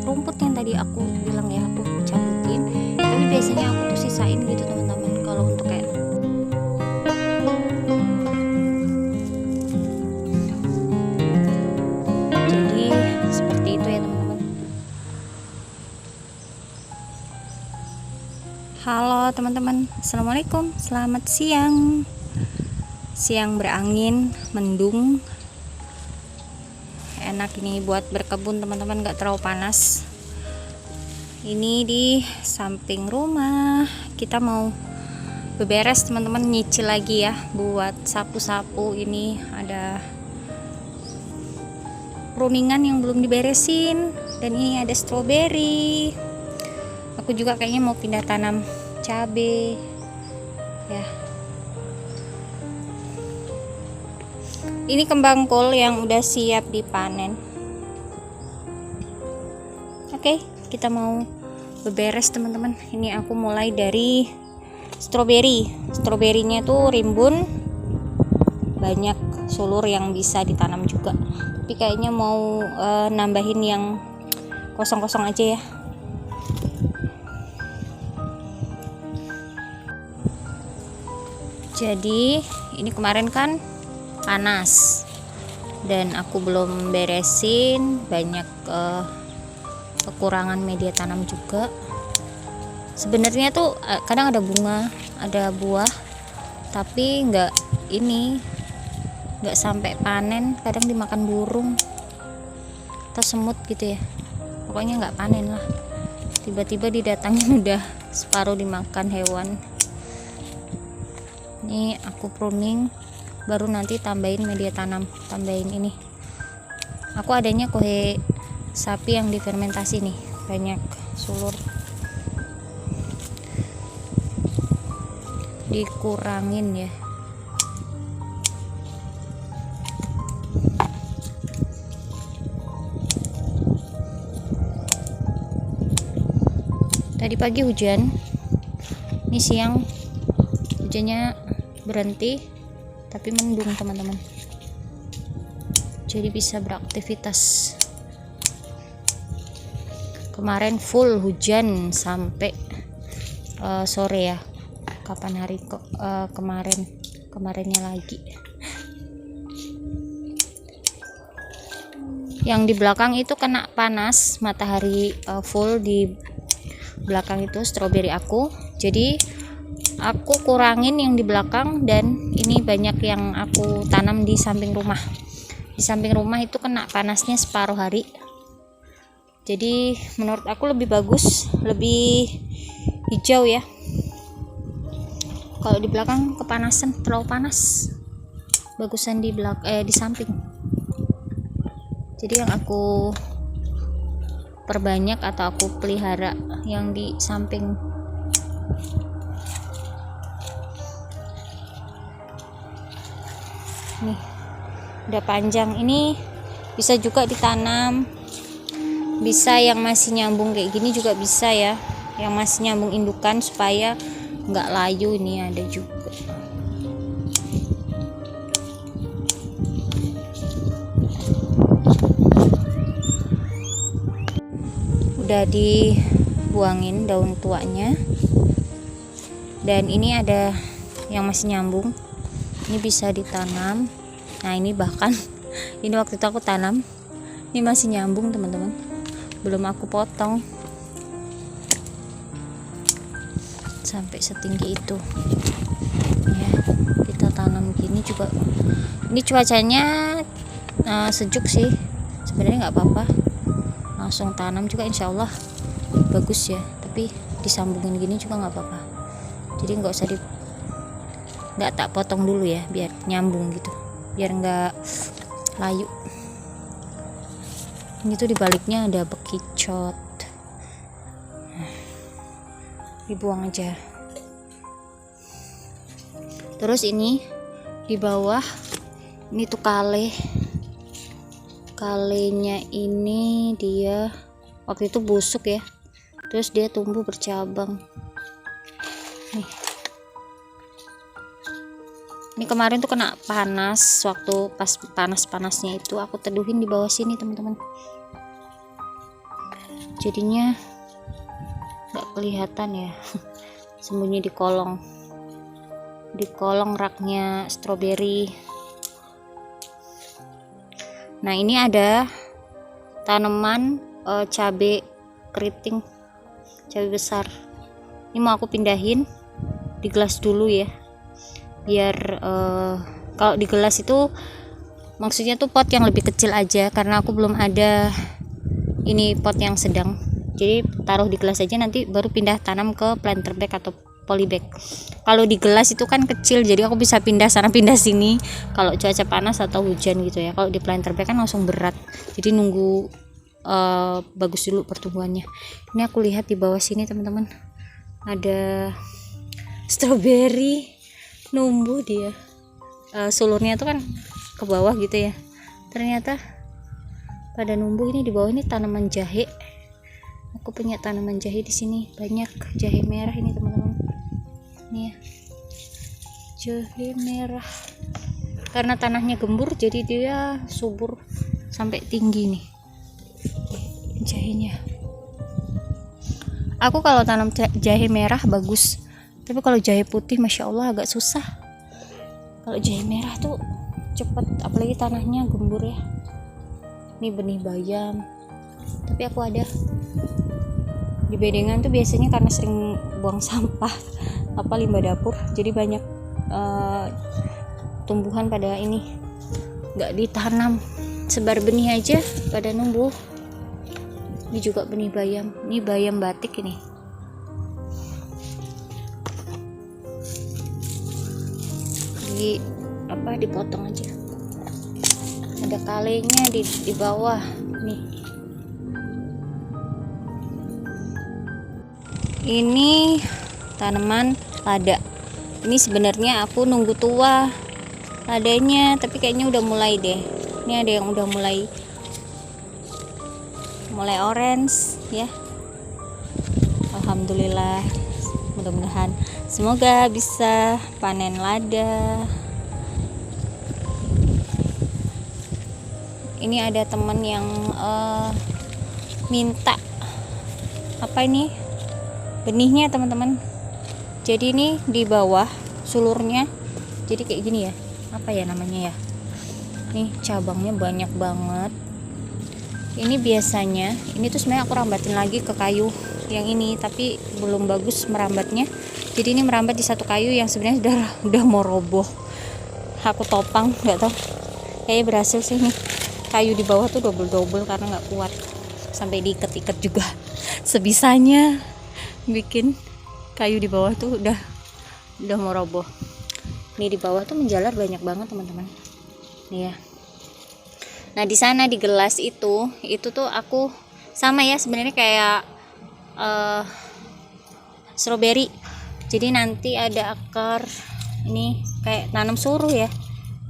rumput yang tadi aku bilang ya, aku cabutin. Tapi biasanya aku tuh sisain gitu teman-teman kalau untuk kayak jadi seperti itu ya teman-teman. Halo teman-teman, assalamualaikum, selamat siang. Siang berangin, mendung, enak ini buat berkebun teman-teman, gak terlalu panas. Ini di samping rumah kita mau beberes teman-teman, nyicil lagi ya buat sapu-sapu. Ini ada pruningan yang belum diberesin, dan ini ada stroberi. Aku juga kayaknya mau pindah tanam cabe ya. Ini kembang kol yang udah siap dipanen. Oke, kita mau beberes teman-teman. Ini aku mulai dari stroberi. Stroberinya tuh rimbun, banyak sulur yang bisa ditanam juga. Tapi kayaknya mau nambahin yang kosong-kosong aja ya. Jadi ini kemarin kan panas dan aku belum beresin, banyak kekurangan media tanam juga. Sebenarnya tuh kadang ada bunga, ada buah, tapi nggak sampai panen, kadang dimakan burung atau semut gitu ya. Pokoknya nggak panen lah, tiba-tiba didatangin udah separuh dimakan hewan. Ini aku pruning, baru nanti tambahin media tanam, tambahin ini. Aku adanya kohe sapi yang difermentasi nih, banyak sulur, dikurangin ya. Tadi pagi hujan, ini siang hujannya berhenti, tapi mendung teman-teman, jadi bisa beraktivitas. Kemarin full hujan sampai sore ya. Kapan hari kemarinnya lagi. Yang di belakang itu kena panas matahari full di belakang itu stroberi aku, jadi aku kurangin yang di belakang, dan ini banyak yang aku tanam di samping rumah. Di samping rumah itu kena panasnya separuh hari, jadi menurut aku lebih bagus, lebih hijau ya. Kalau di belakang kepanasan, terlalu panas, bagusan di samping. Jadi yang aku perbanyak atau aku pelihara yang di samping. Nih udah panjang, ini bisa juga ditanam, bisa yang masih nyambung kayak gini juga bisa ya, yang masih nyambung indukan supaya nggak layu. Ini ada juga. Udah dibuangin daun tuanya, dan ini ada yang masih nyambung, ini bisa ditanam. Nah ini bahkan ini waktu itu aku tanam, ini masih nyambung teman-teman, belum aku potong sampai setinggi itu ya. Kita tanam gini juga, ini cuacanya sejuk sih sebenarnya, nggak apa-apa, langsung tanam juga insyaallah bagus ya. Tapi disambungin gini juga nggak apa-apa, jadi nggak tak potong dulu ya, biar nyambung gitu, biar nggak layu. Ini tuh dibaliknya ada bekicot, dibuang aja. Terus ini di bawah ini tuh kalenya ini dia waktu itu busuk ya, terus dia tumbuh bercabang nih. Ini kemarin tuh kena panas, waktu pas panas-panasnya itu aku teduhin di bawah sini teman-teman. jadinya nggak kelihatan ya. Sembunyi di kolong raknya stroberi. Nah ini ada tanaman cabai keriting, cabai besar. Ini mau aku pindahin di gelas dulu ya, biar kalau di gelas itu maksudnya tuh pot yang lebih kecil aja, karena aku belum ada ini pot yang sedang. Jadi taruh di gelas aja, nanti baru pindah tanam ke planter bag atau polybag. Kalau di gelas itu kan kecil, jadi aku bisa pindah sana pindah sini kalau cuaca panas atau hujan gitu ya. Kalau di planter bag kan langsung berat, jadi nunggu bagus dulu pertumbuhannya. Ini aku lihat di bawah sini teman-teman, ada stroberi numbuh dia. Sulurnya tuh kan ke bawah gitu ya, ternyata pada numbuh. Ini di bawah ini tanaman jahe. Aku punya tanaman jahe di sini, banyak jahe merah ini teman-teman. Nih ya, jahe merah. Karena tanahnya gembur, jadi dia subur sampai tinggi nih jahenya. Aku kalau tanam jahe merah bagus, tapi kalau jahe putih masya Allah agak susah. Kalau jahe merah tuh cepet, apalagi tanahnya gembur ya. Ini benih bayam, tapi aku ada di bedengan tuh biasanya karena sering buang sampah limbah dapur, jadi banyak tumbuhan pada ini nggak ditanam, sebar benih aja pada numbuh. Ini juga benih bayam, ini bayam batik ini. Dipotong aja, ada kalenya di bawah nih. Ini tanaman lada. Ini sebenarnya aku nunggu tua ladanya, tapi kayaknya udah mulai deh. Ini ada yang udah mulai orange ya. Alhamdulillah, mudah-mudahan semoga bisa panen lada. Ini ada teman yang minta apa ini benihnya teman-teman. Jadi ini di bawah sulurnya, jadi kayak gini ya, apa ya namanya ya, nih cabangnya banyak banget. Ini biasanya ini tuh sebenarnya aku rambatin lagi ke kayu yang ini, tapi belum bagus merambatnya. Jadi ini merambat di satu kayu yang sebenarnya udah mau roboh. Aku topang, nggak tahu kayaknya berhasil sih nih. Kayu di bawah tuh double karena nggak kuat, sampai diikat-ikat juga sebisanya. Bikin kayu di bawah tuh udah mau roboh. Nih di bawah tuh menjalar banyak banget teman-teman nih ya. Nah di sana di gelas itu tuh aku sama ya sebenarnya kayak stroberi. Jadi nanti ada akar, ini kayak nanam suruh ya.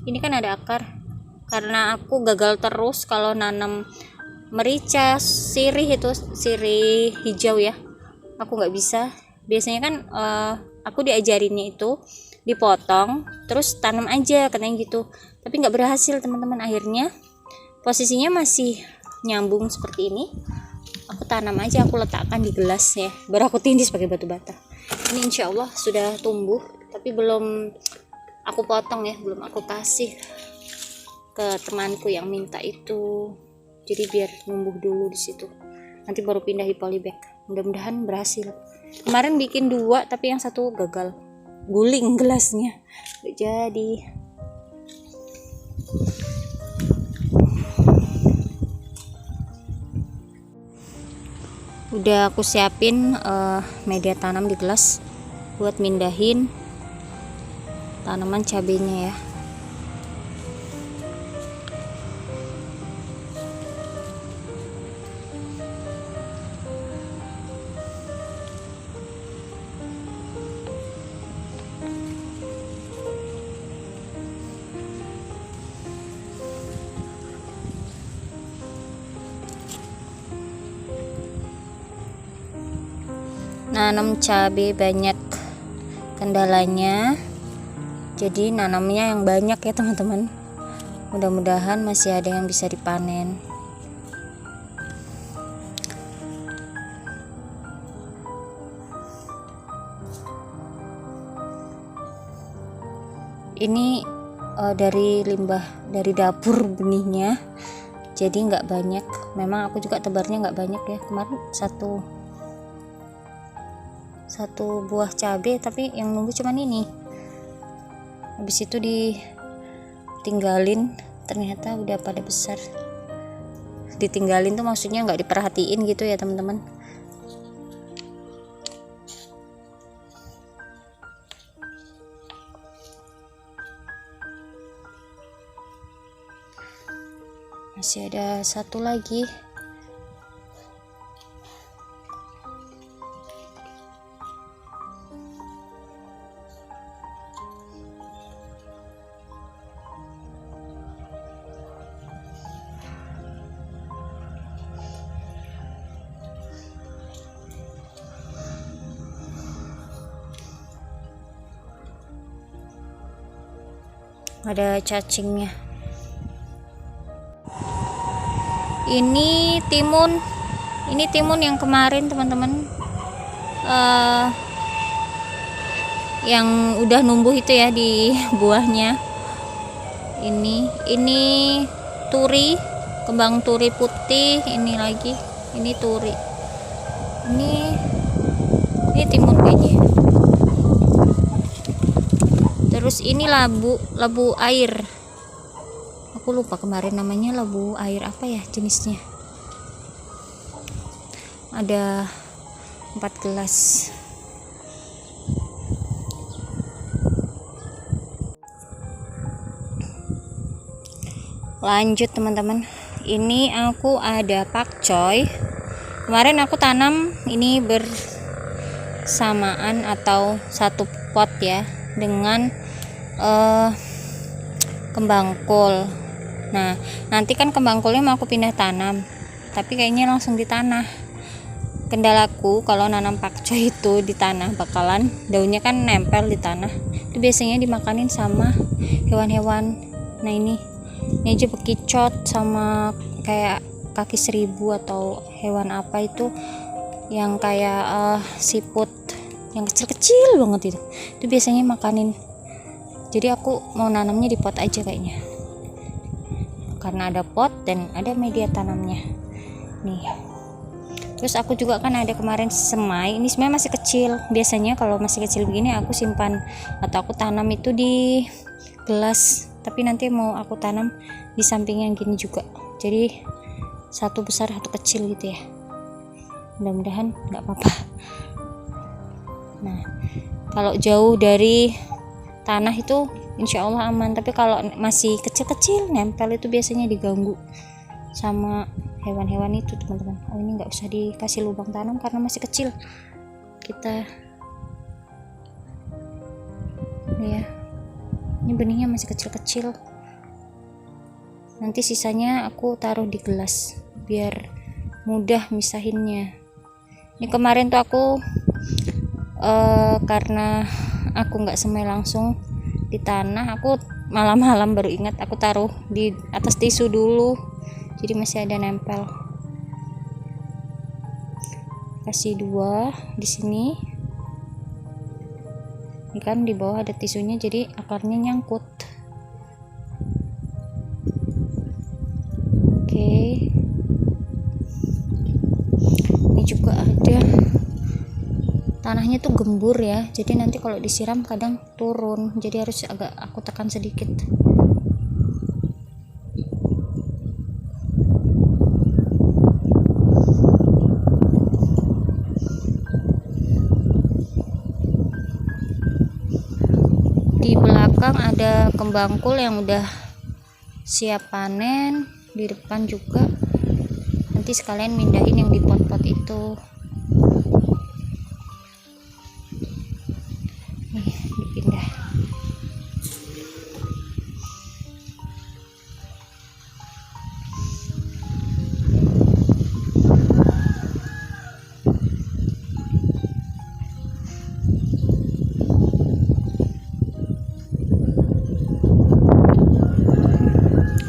Ini kan ada akar, karena aku gagal terus kalau nanam merica, sirih hijau ya, aku nggak bisa. Biasanya kan aku diajarinnya itu dipotong terus tanam aja katanya gitu, tapi nggak berhasil teman-teman. Akhirnya posisinya masih nyambung seperti ini, aku tanam aja, aku letakkan di gelas ya, baru aku tindis pakai batu bata. Ini insya Allah sudah tumbuh, tapi belum aku potong ya, belum aku kasih ke temanku yang minta itu. Jadi biar numbuh dulu di situ, nanti baru pindah di polybag. Mudah-mudahan berhasil. Kemarin bikin 2 tapi yang satu gagal, guling gelasnya, gak jadi. Udah aku siapin media tanam di gelas buat mindahin tanaman cabenya ya. Nanam cabai banyak kendalanya, jadi nanamnya yang banyak ya teman-teman. Mudah-mudahan masih ada yang bisa dipanen. Ini dari limbah dari dapur benihnya, jadi nggak banyak. Memang aku juga tebarnya nggak banyak ya, kemarin satu buah cabai, tapi yang nunggu cuman ini. Habis itu ditinggalin, ternyata udah pada besar. Ditinggalin tuh maksudnya nggak diperhatiin gitu ya teman-teman. Masih ada satu lagi. Ada cacingnya. Ini timun yang kemarin teman-teman, yang udah numbuh itu ya di buahnya. Ini turi, kembang turi putih. Ini lagi, ini turi. Ini timun kayaknya. Terus ini labu air. Aku lupa kemarin namanya labu air apa ya jenisnya. Ada 4 gelas. Lanjut teman-teman, ini aku ada pakcoy. Kemarin aku tanam ini bersamaan atau satu pot ya dengan kembang kol. Nah, nanti kan kembang kolnya mau aku pindah tanam, tapi kayaknya langsung di tanah. Kendalaku kalau nanam pakcoy itu di tanah bakalan daunnya kan nempel di tanah. Itu biasanya dimakanin sama hewan-hewan. Nah, ini aja bekicot sama kayak kaki seribu atau hewan apa itu yang kayak siput yang kecil-kecil banget itu. Itu biasanya makanin. Jadi aku mau nanamnya di pot aja kayaknya, karena ada pot dan ada media tanamnya nih. Terus aku juga kan ada kemarin semai. Ini semai masih kecil. Biasanya kalau masih kecil begini aku simpan atau aku tanam itu di gelas, tapi nanti mau aku tanam di samping yang gini juga, jadi satu besar satu kecil gitu ya. Mudah-mudahan nggak apa-apa. Nah, kalau jauh dari tanah itu insya Allah aman, tapi kalau masih kecil-kecil nempel itu biasanya diganggu sama hewan-hewan itu teman-teman. Oh, ini nggak usah dikasih lubang tanam karena masih kecil. Kita ya, ini benihnya masih kecil-kecil. Nanti sisanya aku taruh di gelas biar mudah misahinnya. Ini kemarin tuh aku karena aku nggak semai langsung di tanah, aku malam-malam baru ingat aku taruh di atas tisu dulu, jadi masih ada nempel. Kasih 2 di sini. Ini kan di bawah ada tisunya, jadi akarnya nyangkut. Oke. Ini juga ada. Tanahnya tuh gembur ya, jadi nanti kalau disiram kadang turun, jadi harus agak aku tekan sedikit. Di belakang ada kembang kol yang udah siap panen, di depan juga. Nanti sekalian mindahin yang di pot-pot itu. Dipindah.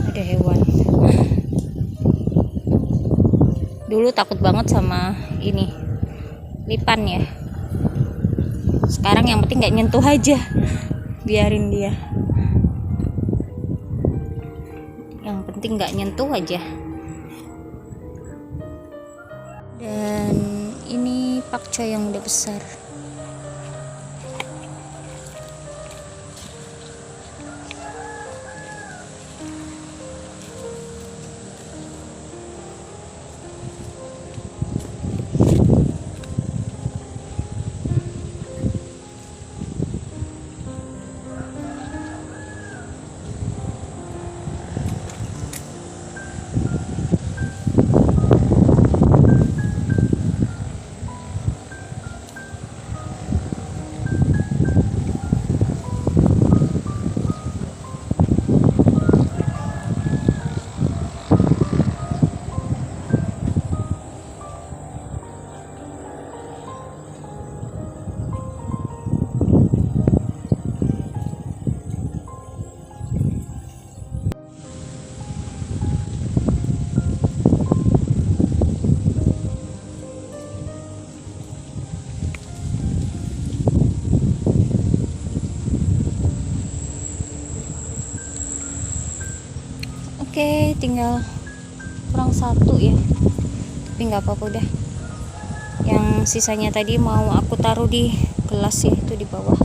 Ada hewan. Dulu takut banget sama ini lipan ya. Sekarang yang penting nggak nyentuh aja, biarin dia. penting nggak nyentuh aja. Dan ini pakcoy yang udah besar. Oke, tinggal kurang satu ya, tapi nggak apa-apa udah. Yang sisanya tadi mau aku taruh di gelas ya, itu di bawah.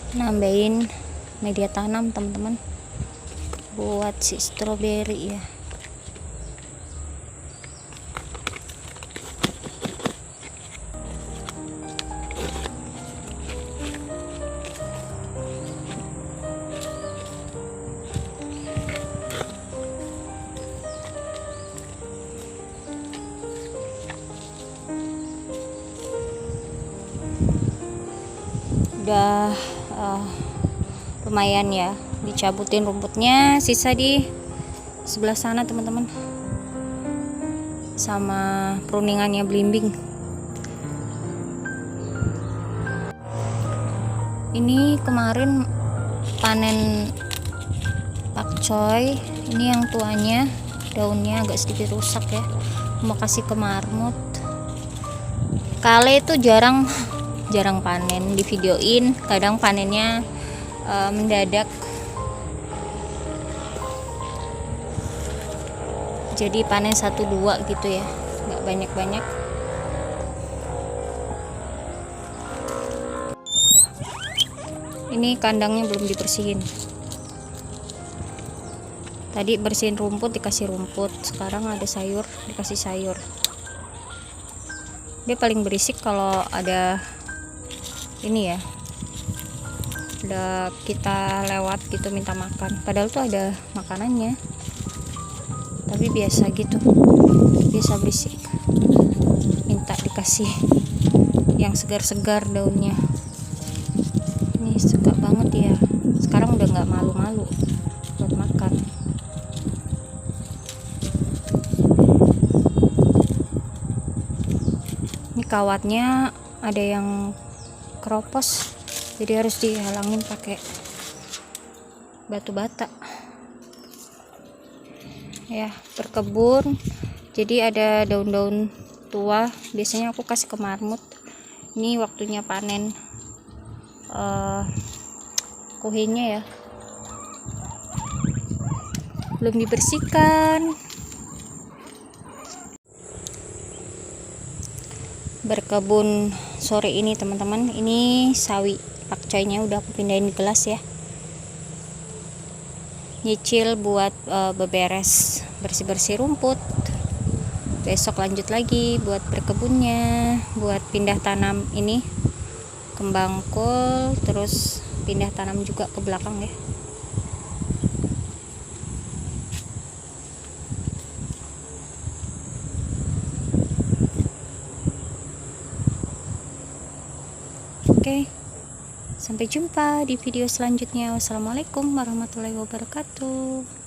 Nambahin media tanam teman-teman buat si stroberi ya. Udah lumayan ya dicabutin rumputnya, sisa di sebelah sana teman-teman, sama pruningannya belimbing. Ini kemarin panen pakcoy, ini yang tuanya daunnya agak sedikit rusak ya, mau kasih ke marmut. Kale itu jarang panen, di videoin kadang panennya mendadak, jadi panen 1-2 gitu ya, nggak banyak-banyak. Ini kandangnya belum dibersihin, tadi bersihin rumput, dikasih rumput, sekarang ada sayur, dikasih sayur. Dia paling berisik kalau ada ini ya, ada kita lewat gitu minta makan, padahal tuh ada makanannya, tapi biasa gitu, biasa berisik, minta dikasih yang segar-segar daunnya. Ini suka banget ya, sekarang udah nggak malu-malu buat makan. Ini kawatnya ada yang keropos, jadi harus dihalangin pakai batu bata ya. Berkebun jadi ada daun-daun tua, biasanya aku kasih ke marmut. Ini waktunya panen kuhinya ya, belum dibersihkan. Berkebun sore ini teman-teman, ini sawi pakcoynya udah aku pindahin di gelas ya, nyicil buat beberes bersih-bersih rumput. Besok lanjut lagi buat berkebunnya, buat pindah tanam ini kembang kol, terus pindah tanam juga ke belakang ya. Oke, sampai jumpa di video selanjutnya. Wassalamualaikum warahmatullahi wabarakatuh.